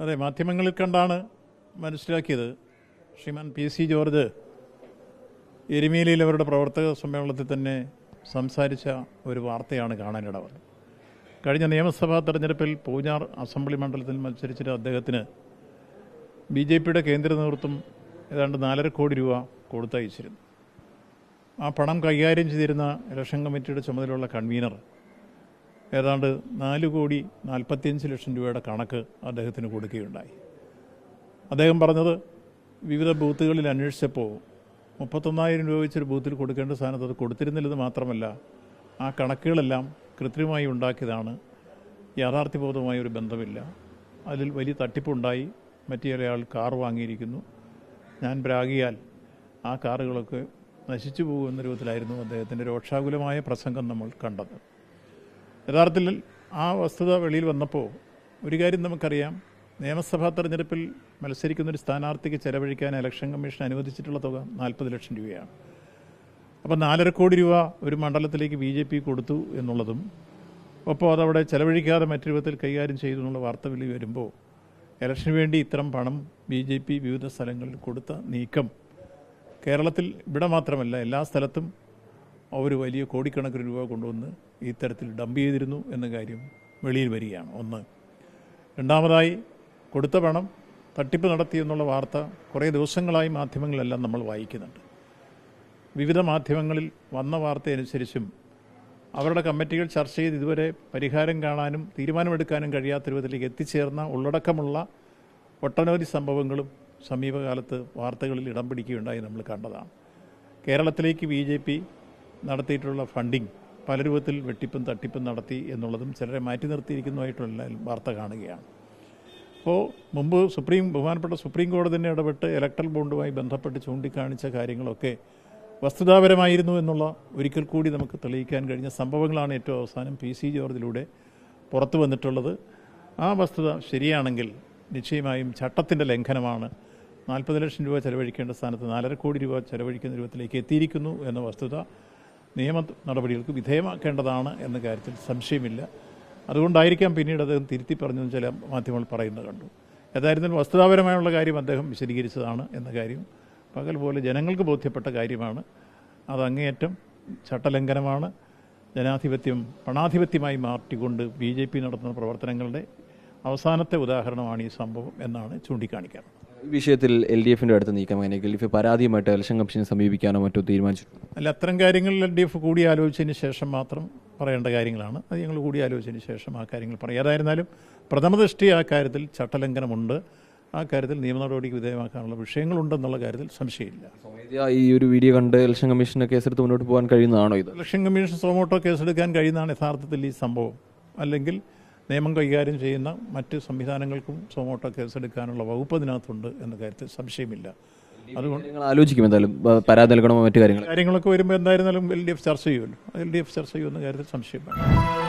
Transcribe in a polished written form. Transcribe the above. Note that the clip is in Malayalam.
അതെ, മാധ്യമങ്ങളിൽ കണ്ടാണ് മനസ്സിലാക്കിയത്. ശ്രീമാൻ PC ജോർജ് എരുമേലിയിൽ അവരുടെ പ്രവർത്തക സമ്മേളനത്തിൽ തന്നെ സംസാരിച്ച ഒരു വാർത്തയാണ് കാണാനിട വന്നത്. കഴിഞ്ഞ നിയമസഭാ തെരഞ്ഞെടുപ്പിൽ പൂഞ്ഞാർ അസംബ്ലി മണ്ഡലത്തിൽ മത്സരിച്ചിട്ട് അദ്ദേഹത്തിന് BJPയുടെ കേന്ദ്ര നേതൃത്വം ഏതാണ്ട് 4.5 കോടി രൂപ കൊടുത്തയച്ചിരുന്നു. ആ പണം കൈകാര്യം ചെയ്തിരുന്ന ഇലക്ഷൻ കമ്മിറ്റിയുടെ ചുമതലയുള്ള കൺവീനർ ഏതാണ്ട് 4,45,00,000 രൂപയുടെ കണക്ക് അദ്ദേഹത്തിന് കൊടുക്കുകയുണ്ടായി. അദ്ദേഹം പറഞ്ഞത് വിവിധ ബൂത്തുകളിൽ അന്വേഷിച്ചപ്പോൾ 31,000 രൂപ വെച്ചൊരു ബൂത്തിൽ കൊടുക്കേണ്ട സ്ഥാനത്ത് അത് കൊടുത്തിരുന്നില്ലെന്ന് മാത്രമല്ല, ആ കണക്കുകളെല്ലാം കൃത്രിമമായി ഉണ്ടാക്കിയതാണ്, യാഥാർത്ഥ്യബോധവുമായി ഒരു ബന്ധമില്ല, അതിൽ വലിയ തട്ടിപ്പുണ്ടായി, മറ്റേയാൾ കാർ വാങ്ങിയിരിക്കുന്നു, ഞാൻ പ്രാഗിയാൽ ആ കാറുകളൊക്കെ നശിച്ചു പോകുമെന്ന രൂപത്തിലായിരുന്നു അദ്ദേഹത്തിൻ്റെ രോക്ഷാകുലമായ പ്രസംഗം നമ്മൾ കണ്ടത്. യഥാർത്ഥത്തിൽ ആ വസ്തുത വെളിയിൽ വന്നപ്പോൾ ഒരു കാര്യം നമുക്കറിയാം, നിയമസഭാ തെരഞ്ഞെടുപ്പിൽ മത്സരിക്കുന്നൊരു സ്ഥാനാർത്ഥിക്ക് ചെലവഴിക്കാൻ ഇലക്ഷൻ കമ്മീഷൻ അനുവദിച്ചിട്ടുള്ള തുക 40 ലക്ഷം രൂപയാണ്. അപ്പോൾ 4.5 കോടി രൂപ ഒരു മണ്ഡലത്തിലേക്ക് BJP കൊടുത്തു എന്നുള്ളതും ഒപ്പം അതവിടെ ചെലവഴിക്കാതെ മറ്റു രൂപത്തിൽ കൈകാര്യം ചെയ്തു എന്നുള്ള വാർത്ത വെളി വരുമ്പോൾ ഇലക്ഷന് വേണ്ടി ഇത്തരം പണം BJP വിവിധ സ്ഥലങ്ങളിൽ കൊടുത്ത നീക്കം കേരളത്തിൽ ഇവിടെ മാത്രമല്ല എല്ലാ സ്ഥലത്തും അവർ വലിയ കോടിക്കണക്കിന് രൂപ കൊണ്ടുവന്ന് ഈ തരത്തിൽ ഡംപ് ചെയ്തിരുന്നു എന്ന കാര്യം വെളിയിൽ വരികയാണ്. ഒന്ന്. രണ്ടാമതായി, കൊടുത്ത പണം തട്ടിപ്പ് നടത്തി എന്നുള്ള വാർത്ത കുറേ ദിവസങ്ങളായി മാധ്യമങ്ങളിലെല്ലാം നമ്മൾ വായിക്കുന്നുണ്ട്. വിവിധ മാധ്യമങ്ങളിൽ വന്ന വാർത്തയനുസരിച്ചും അവരുടെ കമ്മിറ്റികൾ ചർച്ച ചെയ്ത് ഇതുവരെ പരിഹാരം കാണാനും തീരുമാനമെടുക്കാനും കഴിയാത്ത രൂപത്തിലേക്ക് എത്തിച്ചേർന്ന ഉള്ളടക്കമുള്ള ഒട്ടനവധി സംഭവങ്ങളും സമീപകാലത്ത് വാർത്തകളിൽ ഇടം പിടിക്കുകയുണ്ടായി നമ്മൾ കണ്ടതാണ്. കേരളത്തിലേക്ക് BJP നടത്തിയിട്ടുള്ള ഫണ്ടിങ് പല രൂപത്തിൽ വെട്ടിപ്പും തട്ടിപ്പും നടത്തി എന്നുള്ളതും ചിലരെ മാറ്റി നിർത്തിയിരിക്കുന്നതായിട്ടുള്ള വാർത്ത കാണുകയാണ്. അപ്പോൾ മുമ്പ് ബഹുമാനപ്പെട്ട സുപ്രീം കോടതി തന്നെ ഇടപെട്ട് ഇലക്ട്രൽ ബോണ്ടുമായി ബന്ധപ്പെട്ട് ചൂണ്ടിക്കാണിച്ച കാര്യങ്ങളൊക്കെ വസ്തുതാപരമായിരുന്നു എന്നുള്ള ഒരിക്കൽ കൂടി നമുക്ക് തെളിയിക്കാൻ കഴിഞ്ഞ സംഭവങ്ങളാണ് ഏറ്റവും അവസാനം PC ജോർജിലൂടെ പുറത്തു വന്നിട്ടുള്ളത്. ആ വസ്തുത ശരിയാണെങ്കിൽ നിശ്ചയമായും ചട്ടത്തിൻ്റെ ലംഘനമാണ്. 40 ലക്ഷം രൂപ ചെലവഴിക്കേണ്ട സ്ഥാനത്ത് 4.5 കോടി രൂപ ചെലവഴിക്കുന്ന രൂപത്തിലേക്ക് എത്തിയിരിക്കുന്നു എന്ന വസ്തുത നിയമ നടപടികൾക്ക് വിധേയമാക്കേണ്ടതാണ് എന്ന കാര്യത്തിൽ സംശയമില്ല. അതുകൊണ്ടായിരിക്കാം പിന്നീട് അദ്ദേഹം തിരുത്തി പറഞ്ഞെന്ന് ചില മാധ്യമങ്ങൾ പറയുന്നത് കണ്ടു. ഏതായിരുന്നാലും വസ്തുതാപരമായുള്ള കാര്യം അദ്ദേഹം വിശദീകരിച്ചതാണ് എന്ന കാര്യം പകൽ പോലെ ജനങ്ങൾക്ക് ബോധ്യപ്പെട്ട കാര്യമാണ്. അത് അങ്ങേയറ്റം ചട്ടലംഘനമാണ്. ജനാധിപത്യം പണാധിപത്യമായി മാറ്റിക്കൊണ്ട് BJP നടത്തുന്ന പ്രവർത്തനങ്ങളുടെ അവസാനത്തെ ഉദാഹരണമാണ് ഈ സംഭവം എന്നാണ് ചൂണ്ടിക്കാണിക്കാൻ. ഈ വിഷയത്തിൽ LDFിൻ്റെ അടുത്ത് നീക്കം LDF പരാതിയുമായിട്ട് ഇലക്ഷൻ കമ്മീഷനെ സമീപിക്കാനോ മറ്റോ തീരുമാനിച്ചു? അല്ല, അത്തരം കാര്യങ്ങൾ LDF കൂടി ആലോചിച്ചതിന് ശേഷം മാത്രം പറയേണ്ട കാര്യങ്ങളാണ്. അത് ഞങ്ങൾ കൂടി ആലോചിച്ചതിന് ശേഷം ആ കാര്യങ്ങൾ പറയും. ഏതായിരുന്നാലും പ്രഥമദൃഷ്ടി ആ കാര്യത്തിൽ ചട്ടലംഘനമുണ്ട്, ആ കാര്യത്തിൽ നിയമ നടപടിക്ക് വിധേയമാക്കാനുള്ള വിഷയങ്ങളുണ്ടെന്നുള്ള കാര്യത്തിൽ സംശയമില്ല. ഈ ഒരു വീഡിയോ കണ്ട് ഇലക്ഷൻ കമ്മീഷനെ കേസെടുത്ത് മുന്നോട്ട് പോകാൻ കഴിയുന്നതാണോ ഇത്? ഇലക്ഷൻ കമ്മീഷൻ സോമോട്ടോ കേസെടുക്കാൻ കഴിയുന്നതാണ് യഥാർത്ഥത്തിൽ ഈ സംഭവം. അല്ലെങ്കിൽ നിയമം കൈകാര്യം ചെയ്യുന്ന മറ്റ് സംവിധാനങ്ങൾക്കും സോമോട്ടോ കേസെടുക്കാനുള്ള വകുപ്പ് അതിനകത്തുണ്ട് എന്ന കാര്യത്തിൽ സംശയമില്ല. അതുകൊണ്ട് ആലോചിക്കും എന്തായാലും പരാതി നൽകണമോ മറ്റു കാര്യങ്ങളൊക്കെ വരുമ്പോൾ എന്തായിരുന്നാലും LDF ചർച്ച ചെയ്യുമല്ലോ. LDF ചർച്ച ചെയ്യുമെന്ന കാര്യത്തിൽ സംശയം വേണം.